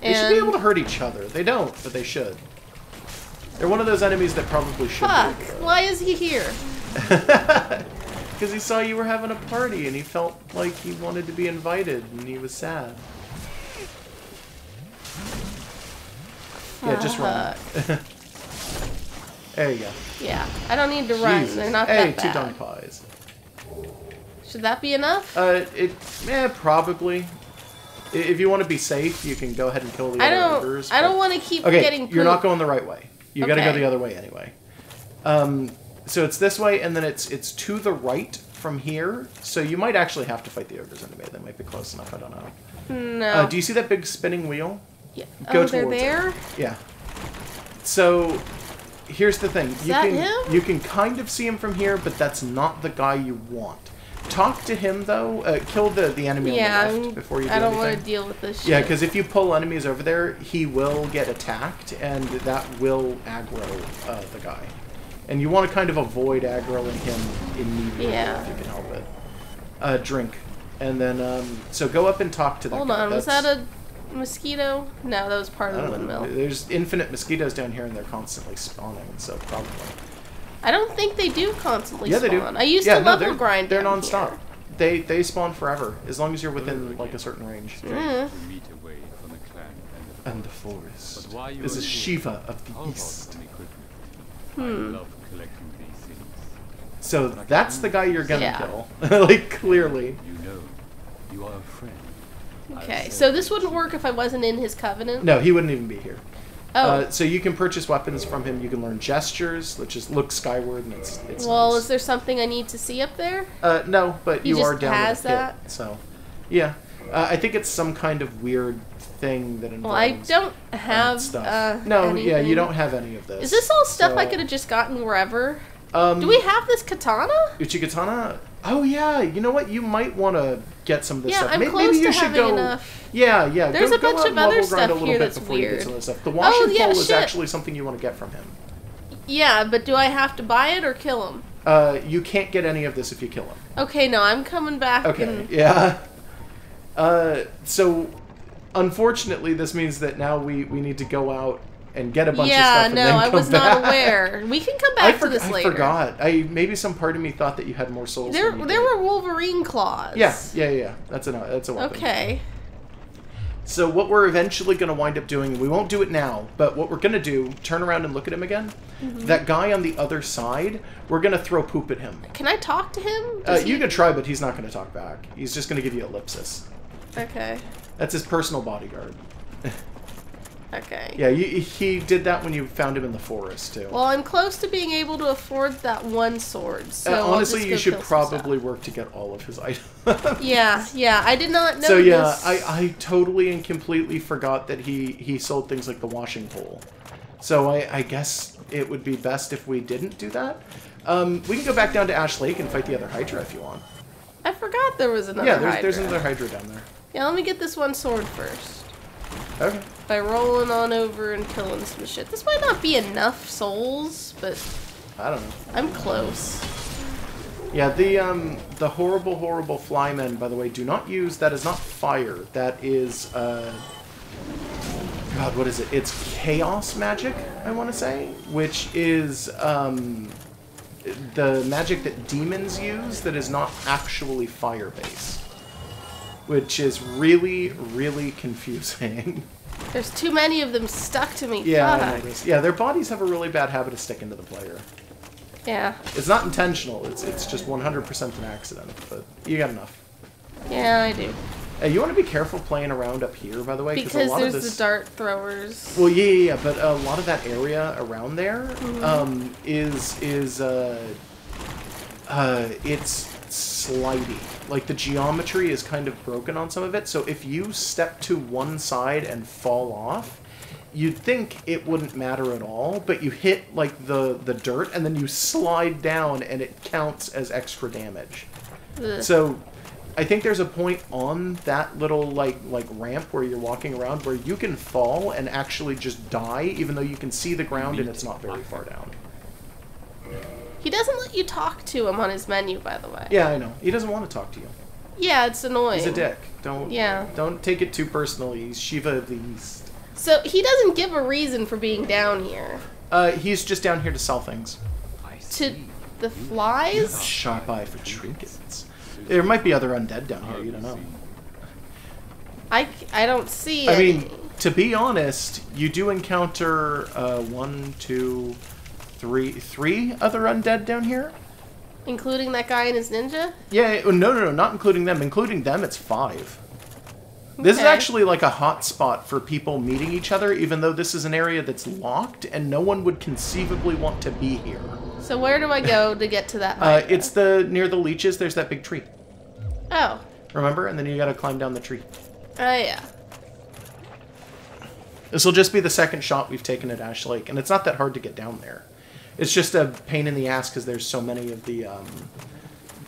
They should be able to hurt each other. They don't, but they should. They're one of those enemies that probably should. Fuck! Why is he here? Because he saw you were having a party and he felt like he wanted to be invited and he was sad. Yeah, just run. There you go. Yeah, I don't need to run. Jesus. They're not hey, that bad. 2 dung pies. Should that be enough? Probably. If you want to be safe, you can go ahead and kill the other ogres. I don't want to keep okay, getting pooped. you're not going the right way. You got to go the other way anyway. So it's this way, and then it's to the right from here. So you might actually have to fight the ogres anyway. They might be close enough. I don't know. No. Do you see that big spinning wheel? Yeah. Go they're towards there? it. Yeah. So here's the thing. Him? You can kind of see him from here, but that's not the guy you want. Talk to him though. Kill the enemy on the left before you do anything. I don't want to deal with this shit. Yeah, because if you pull enemies over there, he will get attacked, and that will aggro the guy. And you want to kind of avoid aggroing him immediately if you can help it. Drink. And then, so go up and talk to that guy. Hold on, was that a mosquito? No, that was part of the windmill. There's infinite mosquitoes down here, and they're constantly spawning, so probably. I don't think they do constantly spawn. They do. I used to level grind They're down non-stop. They spawn forever, as long as you're within, like, a certain range. And the forest. This is Shiva of the East. So that's the guy you're gonna kill. Like, clearly. You are a friend. Okay, so this wouldn't work if I wasn't in his covenant? No, he wouldn't even be here. Oh. So you can purchase weapons from him. You can learn gestures, which is look skyward, and it's well, nice. Is there something I need to see up there? No, but you are down has in the that? pit, so yeah. I think it's some kind of weird thing that involves. Well, I don't have stuff. No, anything. yeah, you don't have any of this. Is this all stuff I could have just gotten wherever? Do we have this katana? Uchigatana? Oh yeah, you know what? You might want to get some of this yeah, stuff. I'm Maybe close you to should having go. Enough. Yeah. There's go, a bunch go of other grind stuff a little here bit that's before you get weird. some of this stuff. The washing pole is shit. actually something you want to get from him. Yeah, but do I have to buy it or kill him? You can't get any of this if you kill him. Okay, no, I'm coming back. Okay, yeah. So, unfortunately, this means that now we need to go out and get a bunch of stuff and then come back. Yeah, no, I was not aware. We can come back to this later. I forgot. Maybe some part of me thought that you had more souls. There were Wolverine claws. Yeah. That's a weapon. Okay. So what we're eventually going to wind up doing, we won't do it now, but what we're going to do, turn around and look at him again. Mm-hmm. That guy on the other side, we're going to throw poop at him. Can I talk to him? You can try, but he's not going to talk back. He's just going to give you ellipsis. Okay. That's his personal bodyguard. Okay. Yeah, he did that when you found him in the forest, too. Well, I'm close to being able to afford that one sword, so honestly, you should probably work to get all of his items. Yeah, I did not know So yeah, this. I totally and completely forgot that he sold things like the washing pole. So I guess it would be best if we didn't do that. We can go back down to Ash Lake and fight the other Hydra if you want. I forgot there was another Hydra. Yeah, there's another Hydra down there. Yeah, let me get this one sword first. Okay. By rolling on over and killing some shit. This might not be enough souls, but I don't know. I'm close. Yeah, the horrible flymen, by the way, do not use. That is not fire. That is God, what is it? It's chaos magic, I want to say, which is the magic that demons use that is not actually fire based. Which is really, really confusing. There's too many of them stuck to me. Yeah, Fuck. I noticed. Yeah, their bodies have a really bad habit of sticking to the player. Yeah. It's not intentional. It's just 100% an accident. But you got enough. Yeah, I do. You want to be careful playing around up here, by the way, because a lot there's of this... the dart throwers. Well, yeah, but a lot of that area around there it's slidey. Like, the geometry is kind of broken on some of it, so if you step to one side and fall off, you'd think it wouldn't matter at all, but you hit, like, the dirt, and then you slide down, and it counts as extra damage. Ugh. So, I think there's a point on that little, like ramp where you're walking around where you can fall and actually just die, even though you can see the ground and it's not very far down. He doesn't let you talk to him on his menu, by the way. Yeah, I know. He doesn't want to talk to you. Yeah, it's annoying. He's a dick. Don't take it too personally. He's Shiva of the East. So he doesn't give a reason for being down here. He's just down here to sell things. I To see. the flies? Sharp eye for trinkets. There might be other undead down here, you don't know. I don't see I any. mean, to be honest, you do encounter one, two, three other undead down here. Including that guy and his ninja? Yeah, no, not including them. Including them, it's 5. This is Okay. actually like a hot spot for people meeting each other, even though this is an area that's locked and no one would conceivably want to be here. So where do I go to get to that hydra? It's near the leeches. There's that big tree. Oh. Remember? And then you gotta climb down the tree. Oh, yeah. This will just be the second shot we've taken at Ash Lake, and it's not that hard to get down there. It's just a pain in the ass because there's so many of the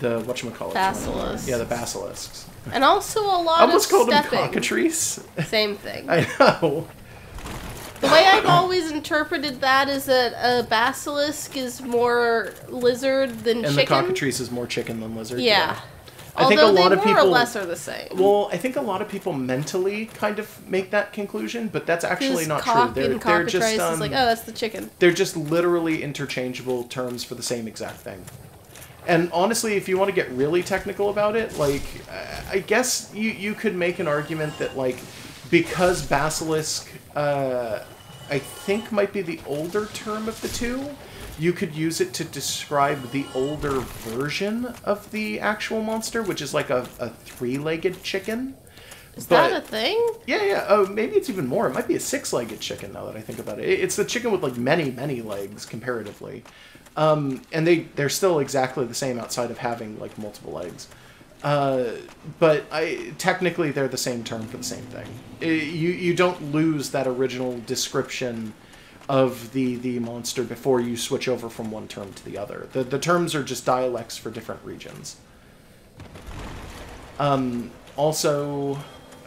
whatchamacallit. Basilisks. Yeah, the basilisks. And also a lot I almost of called them stepping. cockatrices. Same thing. I know. The way I've always interpreted that is that a basilisk is more lizard than And the chicken. cockatrice is more chicken than lizard. Yeah. I think a Although lot they of more people. or less are the same. Well, I think a lot of people mentally kind of make that conclusion, but that's actually not true. Cock They're and cockatrice just is like, oh, that's the chicken. they're just literally interchangeable terms for the same exact thing. And honestly, if you want to get really technical about it, like, I guess you could make an argument that, like, because basilisk, I think might be the older term of the two, you could use it to describe the older version of the actual monster, which is like a three-legged chicken. Is But- that a thing? Yeah. Oh, maybe it's even more. It might be a six-legged chicken now that I think about it. It's the chicken with like many legs comparatively, and they're still exactly the same outside of having like multiple legs. But technically they're the same term for the same thing. You don't lose that original description of the monster before you switch over from one term to the other. The terms are just dialects for different regions. Also,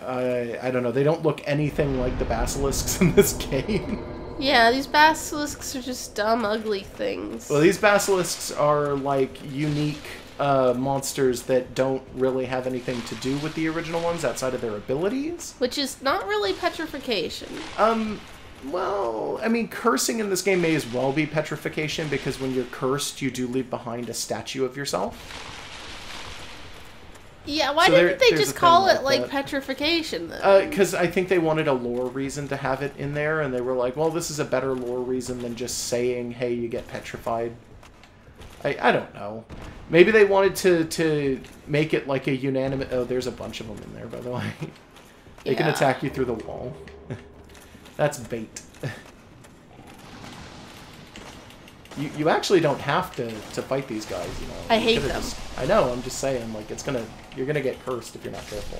I don't know, they don't look anything like the basilisks in this game. Yeah, these basilisks are just dumb, ugly things. Well, these basilisks are like unique monsters that don't really have anything to do with the original ones outside of their abilities. Which is not really petrification. Well, I mean, cursing in this game may as well be petrification, because when you're cursed, you do leave behind a statue of yourself. Yeah, why So didn't they there's a just thing call like it, like, that. petrification, then? Because I think they wanted a lore reason to have it in there, and they were like, well, this is a better lore reason than just saying, hey, you get petrified. I don't know. Maybe they wanted to make it like a unanimous... Oh, there's a bunch of them in there, by the way. They can Yeah. attack you through the wall. That's bait. You actually don't have to fight these guys, you know. I You hate could've them. I know, I'm just saying, like, you're gonna get cursed if you're not careful.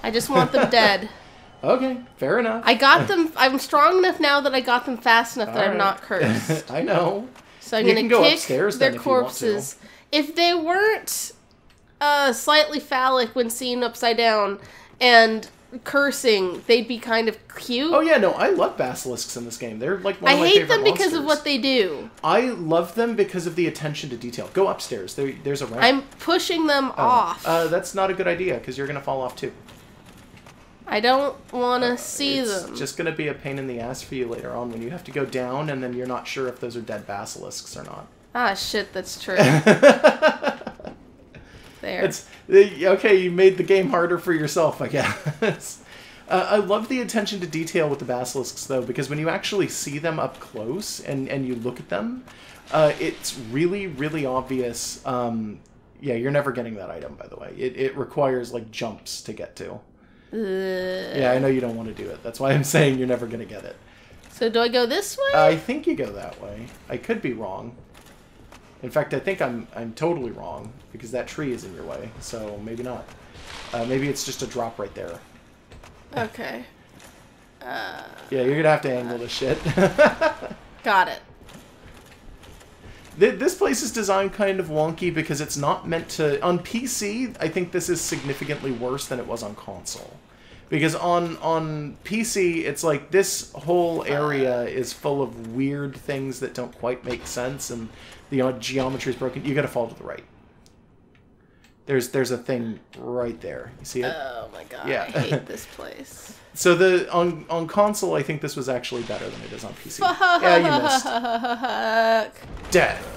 I just want them dead. Okay, fair enough. I got them... I'm strong enough now that I got them fast enough that I'm Alright. not cursed. I know. So I'm You gonna can go kick upstairs their then if you want to. corpses. If they weren't slightly phallic when seen upside down and cursing, they'd be kind of cute. Oh yeah, no, I love basilisks in this game. They're like one I of my hate favorite them because of monsters. what they do. I love them because of the attention to detail. Go upstairs. There's a ramp. I'm pushing them off. That's not a good idea because you're gonna fall off too. I don't want to see It's them. just gonna be a pain in the ass for you later on when you have to go down and then you're not sure if those are dead basilisks or not. Ah, shit, that's true. There. It's okay. You made the game harder for yourself, I guess. I love the attention to detail with the basilisks, though, because when you actually see them up close and you look at them, it's really, really obvious. Yeah, you're never getting that item, by the way. It requires, like, jumps to get to. Yeah, I know you don't want to do it. That's why I'm saying you're never going to get it. So do I go this way? I think you go that way. I could be wrong. In fact, I think I'm totally wrong, because that tree is in your way, so maybe not. Maybe it's just a drop right there. Okay. Yeah, you're gonna have to angle this shit. Got it. This place is designed kind of wonky because it's not meant to... On PC, I think this is significantly worse than it was on console. Because on PC, it's like this whole area is full of weird things that don't quite make sense, and the geometry is broken. You gotta fall to the right. There's a thing right there. You see it? Oh my god, Yeah. I hate this place. So on console, I think this was actually better than it is on PC. Yeah, you missed. Fuck. Death.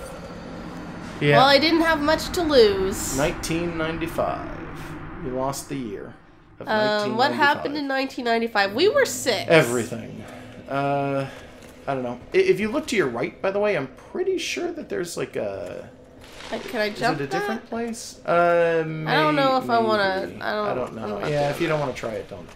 Yeah. Well, I didn't have much to lose. 1995. You lost the year of 1995. What happened in 1995? We were 6. Everything. I don't know. If you look to your right, by the way, I'm pretty sure that there's like a... Can I jump Is it a different that? place? I don't know if I want to. maybe. I I don't know. I'm Yeah, not if you don't want to try it, don't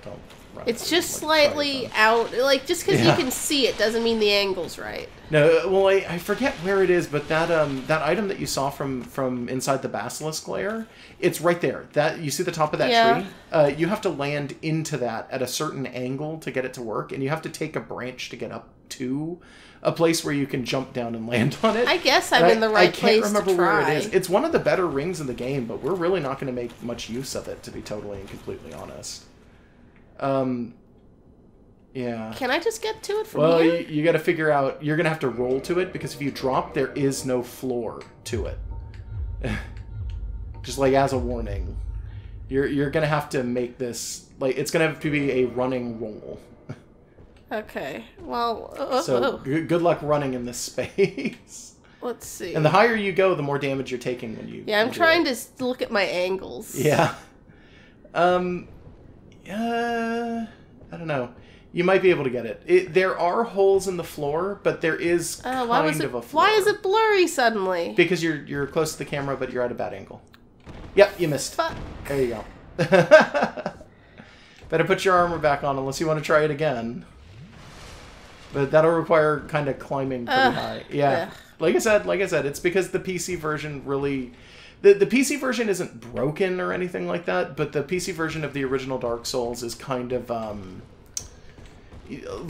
run It's it. just Like, try it, slightly don't. out. Like, just because Yeah. you can see it doesn't mean the angle's right. No, well, I forget where it is, but that item that you saw from inside the basilisk lair, it's right there. That you see the top of that Yeah. tree. You have to land into that at a certain angle to get it to work, and you have to take a branch to get up to a place where you can jump down and land on it. I guess I'm And in the right I place can't remember to try. where it is. It's one of the better rings in the game, but we're really not going to make much use of it, to be totally and completely honest. Yeah. Can I just get to it from Well, here? you got to figure out. You're gonna have to roll to it because if you drop, there is no floor to it. Just like as a warning, you're gonna have to make this like it's gonna have to be a running roll. Okay. Well, So good luck running in this space. let's see. And the higher you go, the more damage you're taking when you. Yeah, I'm do trying it. to look at my angles. Yeah. I don't know. You might be able to get it. There are holes in the floor, but there is kind Why was it? of a floor. Why is it blurry suddenly? Because you're close to the camera, but you're at a bad angle. Yep, you missed. Fuck. There you go. Better put your armor back on unless you want to try it again. But that'll require kind of climbing pretty high. Yeah. Ugh. Like I said, it's because the PC version really... The PC version isn't broken or anything like that, but the PC version of the original Dark Souls is kind of...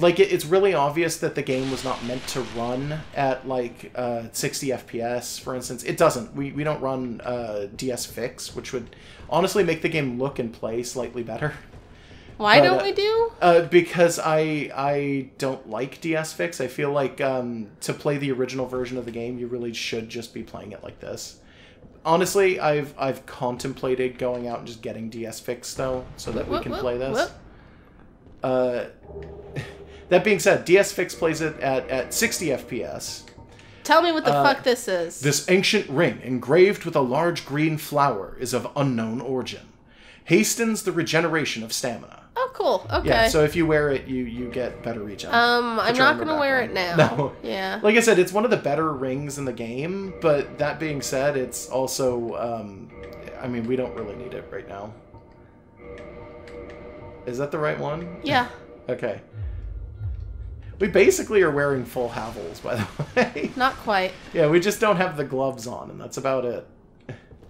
like, it's really obvious that the game was not meant to run at, like, 60 FPS, for instance. It doesn't. We don't run DS Fix, which would honestly make the game look and play slightly better. Why But, don't we do? Because I don't like DS Fix. I feel like to play the original version of the game, you really should just be playing it like this. Honestly, I've contemplated going out and just getting DS Fix, though, so that we can play this. That being said, DS Fix plays it at 60 FPS. Tell me what the fuck this is. This ancient ring, engraved with a large green flower, is of unknown origin. Hastens the regeneration of stamina. Oh, cool. Okay. Yeah, so if you wear it, you get better regen. I'm Put your not armor gonna back wear on. it now. No. Yeah. Like I said, it's one of the better rings in the game, but that being said, it's also, I mean, we don't really need it right now. Is that the right one? Yeah. Okay. We basically are wearing full Havels, by the way. Not quite. Yeah, we just don't have the gloves on, and that's about it.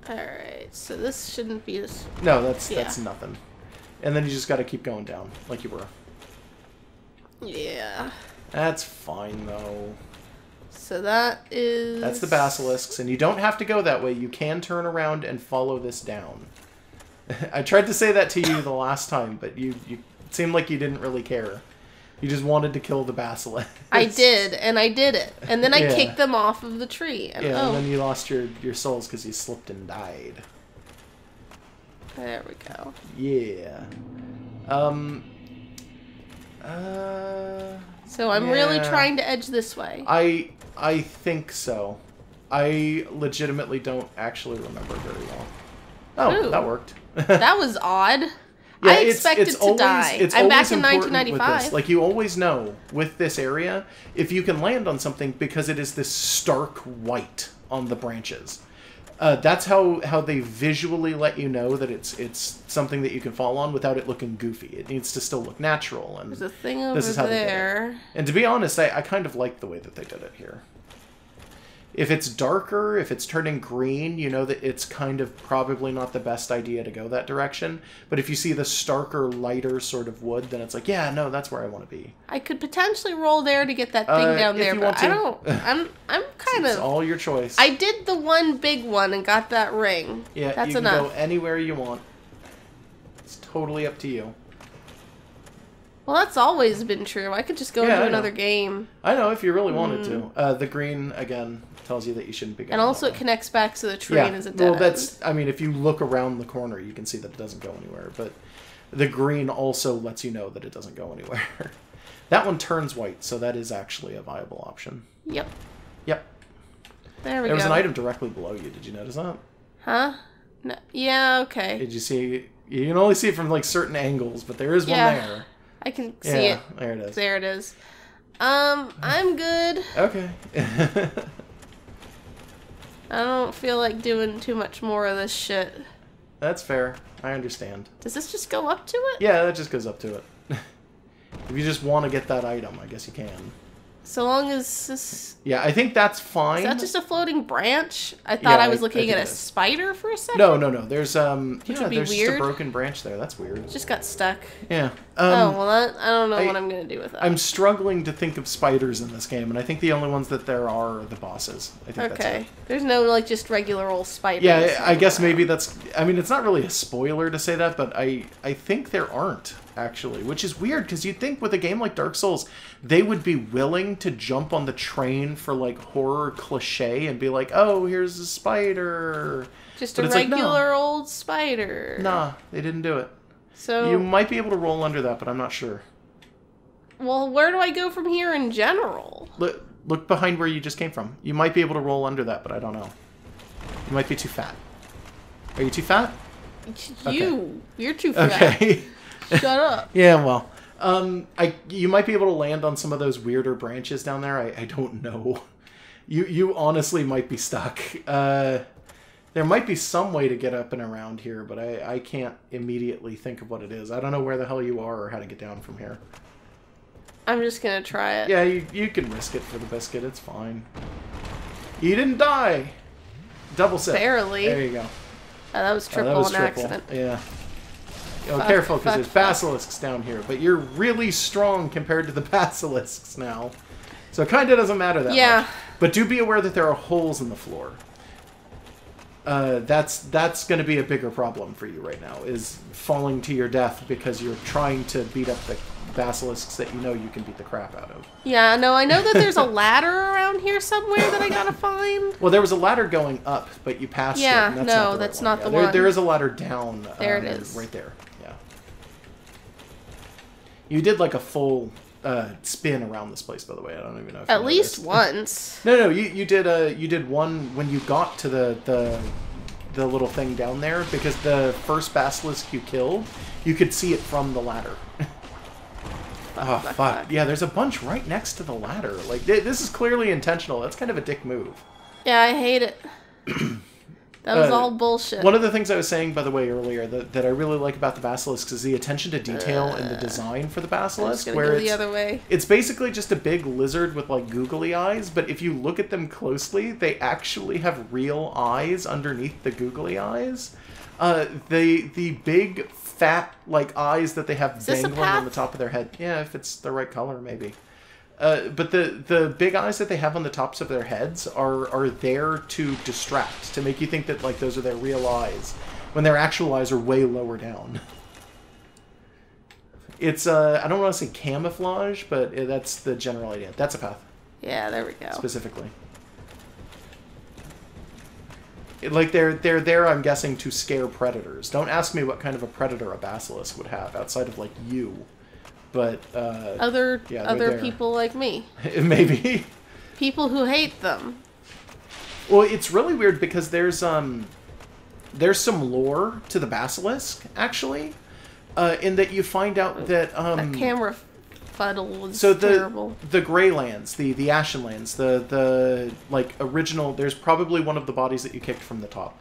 Alright, so this shouldn't be this. No, that's Yeah. nothing. And then you just gotta keep going down, like you were. Yeah. That's fine, though. So that is. That's the basilisks, and you don't have to go that way. You can turn around and follow this down. I tried to say that to you the last time, but you it seemed like you didn't really care. You just wanted to kill the basilisk. I did, and I did it. And then I Yeah. kicked them off of the tree. And, Yeah, oh, and then you lost your souls because you slipped and died. there we go. Yeah. So I'm really Yeah. trying to edge this way. I think so. I legitimately don't actually remember very well. Oh, Ooh. that worked. That was odd. Yeah, I expected to die. I'm back in important with 1995. this. Like, you always know with this area if you can land on something because it is this stark white on the branches. That's how they visually let you know that it's something that you can fall on without it looking goofy. It needs to still look natural. And There's a thing over this is how they did it. there. And to be honest, I kind of like the way that they did it here. If it's darker, if it's turning green, you know that it's kind of probably not the best idea to go that direction. But if you see the starker, lighter sort of wood, then it's like, yeah, no, that's where I want to be. I could potentially roll there to get that thing down if there, you but want I to. don't. I'm kind It's of. all your choice. I did the one big one and got that ring. Yeah, That's you can enough. go anywhere you want. It's totally up to you. Well, that's always been true. I could just go Yeah, I into know. another game. I know, if you really wanted to. The green, again, tells you that you shouldn't be going And also that it way. connects back to the train as a dead well, end. that's, I mean, if you look around the corner, you can see that it doesn't go anywhere. But the green also lets you know that it doesn't go anywhere. That one turns white, so that is actually a viable option. Yep. Yep. There we There was go. an item directly below you. Did you notice that? Huh? No. Yeah, okay. Did you see? You can only see it from like certain angles, but there is one Yeah. there. I can see Yeah, it. there it is. There it is. I'm good. Okay. I don't feel like doing too much more of this shit. That's fair. I understand. Does this just go up to it? Yeah, that just goes up to it. If you just want to get that item, I guess you can. So long as this... Yeah, I think that's fine. Is that just a floating branch? I thought Yeah, I was I looking think at a it is. spider for a second. No. There's would yeah, be there's just weird. a broken branch there. That's weird. Just got stuck. Yeah. Oh, well, I don't know I- what I'm going to do with that. I'm struggling to think of spiders in this game, and I think the only ones that there are the bosses. I think that's Okay. it. There's no, like, just regular old spiders. Yeah, I guess around. maybe that's... I mean, it's not really a spoiler to say that, but I think there aren't, actually. Which is weird, because you'd think with a game like Dark Souls, they would be willing to jump on the train for, like, horror cliche and be like, oh, here's a spider. Just But a it's like, no. regular old spider. Nah, they didn't do it. So, You might be able to roll under that, but I'm not sure. well, where do I go from here in general? Look behind where you just came from. You might be able to roll under that, but I don't know. You might be too fat. Are you too fat? You're too fat. Okay. Shut up. Yeah, well, you might be able to land on some of those weirder branches down there. I don't know. You honestly might be stuck. There might be some way to get up and around here, but I can't immediately think of what it is. I don't know where the hell you are or how to get down from here. I'm just gonna try it. Yeah, you can risk it for the biscuit. It's fine. You didn't die. Double sip. Barely. There you go. Oh, that was Oh, triple that was on triple. accident. Yeah. Oh, Fuck, careful, because fuck, there's fuck. basilisks down here, but you're really strong compared to the basilisks now. So it kind of doesn't matter that Yeah. much. But do be aware that there are holes in the floor. That's going to be a bigger problem for you right now, is falling to your death because you're trying to beat up the basilisks that you know you can beat the crap out of. Yeah, no, I know that there's a ladder around here somewhere that I gotta find. Well, there was a ladder going up, but you passed Yeah, it. And that's no, not the that's right not one. the Yeah, one. There is a ladder down. There it is. Right there. Yeah. You did like a full spin around this place, by the way. I don't even know if you At least noticed. once. No, you did one when you got to the little thing down there, because the first basilisk you killed, you could see it from the ladder. Oh, fuck. Yeah, there's a bunch right next to the ladder. Like, this is clearly intentional. That's kind of a dick move. Yeah, I hate it. That was Uh, all bullshit. One of the things I was saying, by the way, earlier, that I really like about the basilisks is the attention to detail in the design for the I'm basilisk, just gonna where go it's, the other way. it's basically just a big lizard with, like, googly eyes, but if you look at them closely, they actually have real eyes underneath the googly eyes. The big, fat, like, eyes that they have Is this a dangling on the path? top of their head. Yeah, if it's the right color, maybe. But the big eyes that they have on the tops of their heads are there to distract, to make you think that, like, those are their real eyes, when their actual eyes are way lower down. It's, I don't want to say camouflage, but that's the general idea. That's a path, Yeah, there we go. specifically. Like, they're there, I'm guessing, to scare predators. Don't ask me what kind of a predator a basilisk would have, outside of, like, you. But, Other yeah, they're there. people like me. maybe. People who hate them. Well, it's really weird because there's some lore to the basilisk, actually, in that you find out that That camera fuddle was so the terrible. the Greylands, the Ashenlands, the like original. There's probably one of the bodies that you kicked from the top.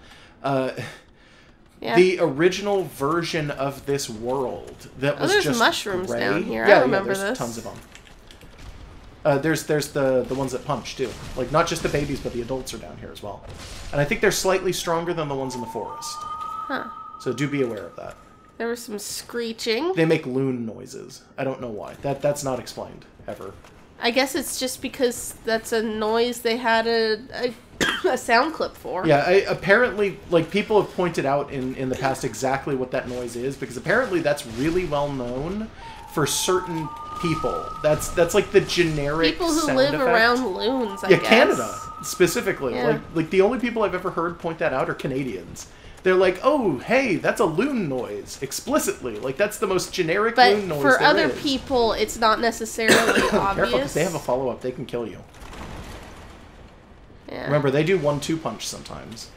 Yeah. The original version of this world that was there's just mushrooms gray. down here. I Yeah, remember there's this. tons of them. There's the ones that punch too, like not just the babies, but the adults are down here as well. And I think they're slightly stronger than the ones in the forest. Huh. So do be aware of that. There was some screeching. They make loon noises. I don't know why. That's not explained ever. I guess it's just because that's a noise they had a sound clip for. Yeah, apparently, like, people have pointed out in the past exactly what that noise is, because apparently that's really well known for certain people. That's like the generic People who sound live effect. around loons, I Yeah, guess. Canada specifically. Yeah. Like the only people I've ever heard point that out are Canadians. They're like, "Oh, hey, that's a loon noise," explicitly. Like that's the most generic But loon noise for there other is. people, it's not necessarily Careful, obvious. because they have a follow-up. They can kill you. Yeah. Remember, they do 1-2 punch sometimes.